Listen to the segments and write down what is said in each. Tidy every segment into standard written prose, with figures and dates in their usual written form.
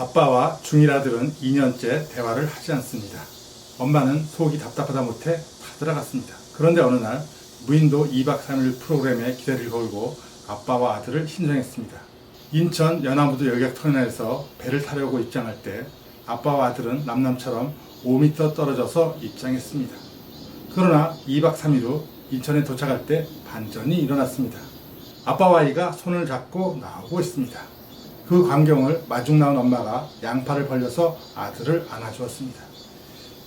아빠와 중1 아들은 2년째 대화를 하지 않습니다. 엄마는 속이 답답하다 못해 타들어갔습니다. 그런데 어느 날 무인도 2박 3일 프로그램에 기대를 걸고 아빠와 아들을 신청했습니다. 인천 연화무도 여객터미널에서 배를 타려고 입장할 때 아빠와 아들은 남남처럼 5m 떨어져서 입장했습니다. 그러나 2박 3일 후 인천에 도착할 때 반전이 일어났습니다. 아빠와 아이가 손을 잡고 나오고 있습니다. 그 광경을 마중 나온 엄마가 양팔을 벌려서 아들을 안아주었습니다.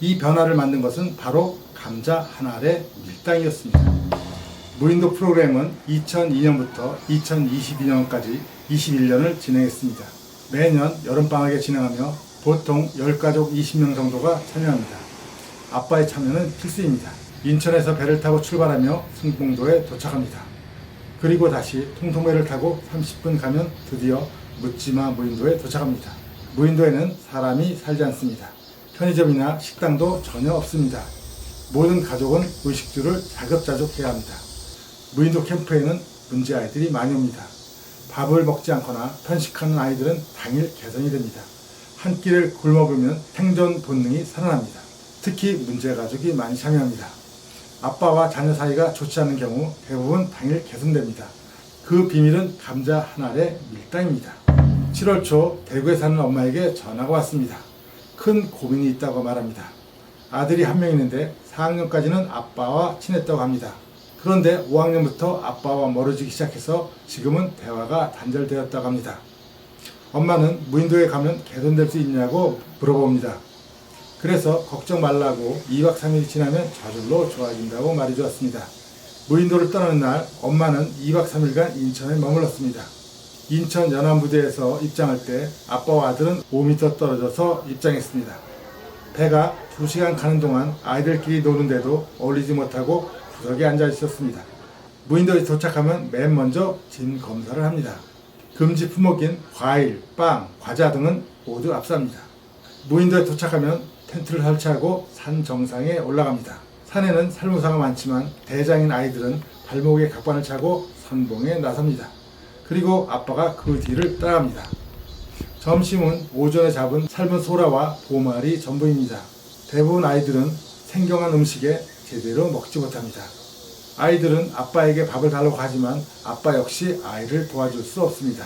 이 변화를 만든 것은 바로 감자 한 알의 밀당이었습니다. 무인도 프로그램은 2002년부터 2022년까지 21년을 진행했습니다. 매년 여름방학에 진행하며 보통 10가족 20명 정도가 참여합니다. 아빠의 참여는 필수입니다. 인천에서 배를 타고 출발하며 승봉도에 도착합니다. 그리고 다시 통통배를 타고 30분 가면 드디어 묻지마 무인도에 도착합니다. 무인도에는 사람이 살지 않습니다. 편의점이나 식당도 전혀 없습니다. 모든 가족은 의식주를 자급자족 해야 합니다. 무인도 캠프에는 문제 아이들이 많이 옵니다. 밥을 먹지 않거나 편식하는 아이들은 당일 개선이 됩니다. 한 끼를 굶어보면 생존 본능이 살아납니다. 특히 문제 가족이 많이 참여합니다. 아빠와 자녀 사이가 좋지 않은 경우 대부분 당일 개선됩니다. 그 비밀은 감자 한 알의 밀당입니다. 7월 초 대구에 사는 엄마에게 전화가 왔습니다. 큰 고민이 있다고 말합니다. 아들이 한 명 있는데 4학년까지는 아빠와 친했다고 합니다. 그런데 5학년부터 아빠와 멀어지기 시작해서 지금은 대화가 단절되었다고 합니다. 엄마는 무인도에 가면 개선될 수 있냐고 물어봅니다. 그래서 걱정 말라고 2박 3일이 지나면 저절로 좋아진다고 말해주었습니다. 무인도를 떠나는 날 엄마는 2박 3일간 인천에 머물렀습니다. 인천 연안부대에서 입장할 때 아빠와 아들은 5m 떨어져서 입장했습니다. 배가 2시간 가는 동안 아이들끼리 노는데도 어울리지 못하고 구석에 앉아 있었습니다. 무인도에 도착하면 맨 먼저 진 검사를 합니다. 금지 품목인 과일, 빵, 과자 등은 모두 압사합니다. 무인도에 도착하면 텐트를 설치하고 산 정상에 올라갑니다. 산에는 살모사가 많지만 대장인 아이들은 발목에 각반을 차고 선봉에 나섭니다. 그리고 아빠가 그 뒤를 따라갑니다. 점심은 오전에 잡은 삶은 소라와 보말이 전부입니다. 대부분 아이들은 생경한 음식에 제대로 먹지 못합니다. 아이들은 아빠에게 밥을 달라고 하지만 아빠 역시 아이를 도와줄 수 없습니다.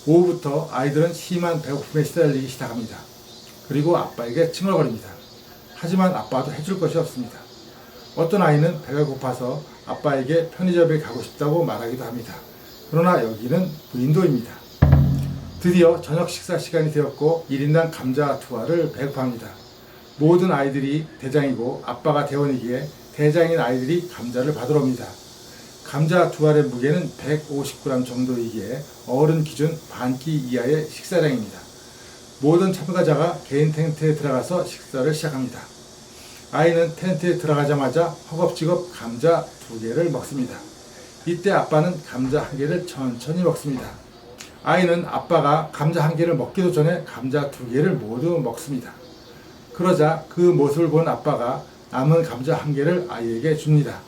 오후부터 아이들은 심한 배고픔에 시달리기 시작합니다. 그리고 아빠에게 칭얼거립니다. 하지만 아빠도 해줄 것이 없습니다. 어떤 아이는 배가 고파서 아빠에게 편의점에 가고 싶다고 말하기도 합니다. 그러나 여기는 무인도입니다. 드디어 저녁 식사 시간이 되었고 1인당 감자 2알을 배급합니다. 모든 아이들이 대장이고 아빠가 대원이기에 대장인 아이들이 감자를 받으러 옵니다. 감자 2알의 무게는 150g 정도이기에 어른 기준 반 끼 이하의 식사량입니다. 모든 참가자가 개인 텐트에 들어가서 식사를 시작합니다. 아이는 텐트에 들어가자마자 허겁지겁 감자 2개를 먹습니다. 이때 아빠는 감자 1개를 천천히 먹습니다. 아이는 아빠가 감자 1개를 먹기도 전에 감자 2개를 모두 먹습니다. 그러자 그 모습을 본 아빠가 남은 감자 1개를 아이에게 줍니다.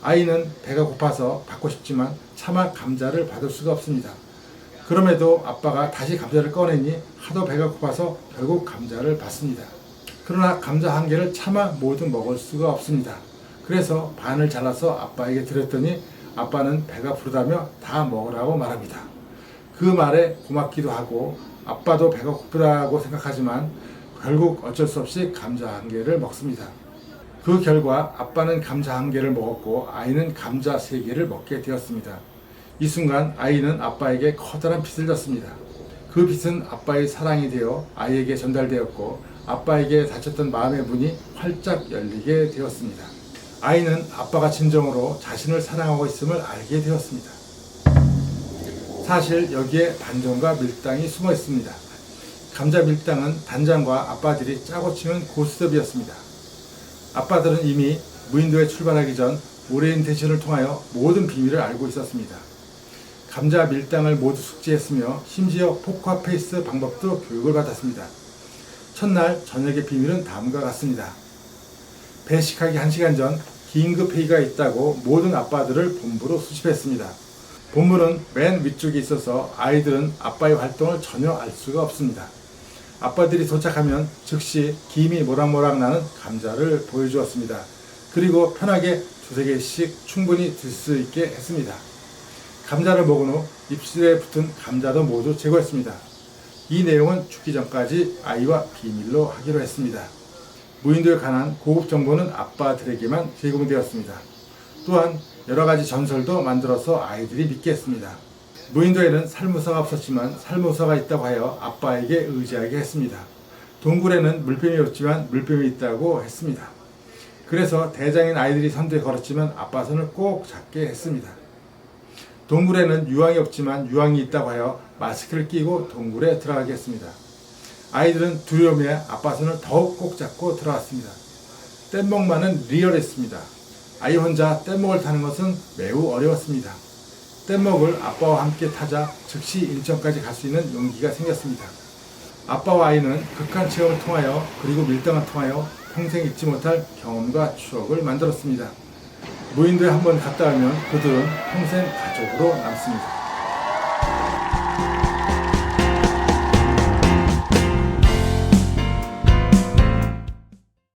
아이는 배가 고파서 받고 싶지만 차마 감자를 받을 수가 없습니다. 그럼에도 아빠가 다시 감자를 꺼내니 하도 배가 고파서 결국 감자를 받습니다. 그러나 감자 1개를 차마 모두 먹을 수가 없습니다. 그래서 반을 잘라서 아빠에게 드렸더니 아빠는 배가 부르다며 다 먹으라고 말합니다. 그 말에 고맙기도 하고 아빠도 배가 고프다고 생각하지만 결국 어쩔 수 없이 감자 1개를 먹습니다. 그 결과 아빠는 감자 1개를 먹었고 아이는 감자 3개를 먹게 되었습니다. 이 순간 아이는 아빠에게 커다란 빚을 졌습니다. 그 빚은 아빠의 사랑이 되어 아이에게 전달되었고 아빠에게 닫혔던 마음의 문이 활짝 열리게 되었습니다. 아이는 아빠가 진정으로 자신을 사랑하고 있음을 알게 되었습니다. 사실 여기에 반전과 밀당이 숨어 있습니다. 감자 밀당은 단장과 아빠들이 짜고 치는 고스톱이었습니다. 아빠들은 이미 무인도에 출발하기 전 오리엔테이션을 통하여 모든 비밀을 알고 있었습니다. 감자 밀당을 모두 숙지했으며 심지어 포커페이스 방법도 교육을 받았습니다. 첫날 저녁의 비밀은 다음과 같습니다. 배식하기 1시간 전 긴급 회의가 있다고 모든 아빠들을 본부로 수집했습니다. 본문은 맨 위쪽에 있어서 아이들은 아빠의 활동을 전혀 알 수가 없습니다. 아빠들이 도착하면 즉시 김이 모락모락 나는 감자를 보여주었습니다. 그리고 편하게 두세 개씩 충분히 들 수 있게 했습니다. 감자를 먹은 후 입술에 붙은 감자도 모두 제거했습니다. 이 내용은 죽기 전까지 아이와 비밀로 하기로 했습니다. 무인도에 관한 고급 정보는 아빠들에게만 제공되었습니다. 또한 여러 가지 전설도 만들어서 아이들이 믿게 했습니다. 무인도에는 살무사가 없었지만 살모사가 있다고 하여 아빠에게 의지하게 했습니다. 동굴에는 물뱀이 없지만 물뱀이 있다고 했습니다. 그래서 대장인 아이들이 선두에 걸었지만 아빠 손을 꼭 잡게 했습니다. 동굴에는 유황이 없지만 유황이 있다고 하여 마스크를 끼고 동굴에 들어가게 했습니다. 아이들은 두려움에 아빠 손을 더욱 꼭 잡고 들어갔습니다. 뗏목만은 리얼했습니다. 아이 혼자 뗏목을 타는 것은 매우 어려웠습니다. 뗏목을 아빠와 함께 타자 즉시 인천까지 갈 수 있는 용기가 생겼습니다. 아빠와 아이는 극한 체험을 통하여 그리고 밀당을 통하여 평생 잊지 못할 경험과 추억을 만들었습니다. 무인도에 한번 갔다 오면 그들은 평생 가족으로 남습니다.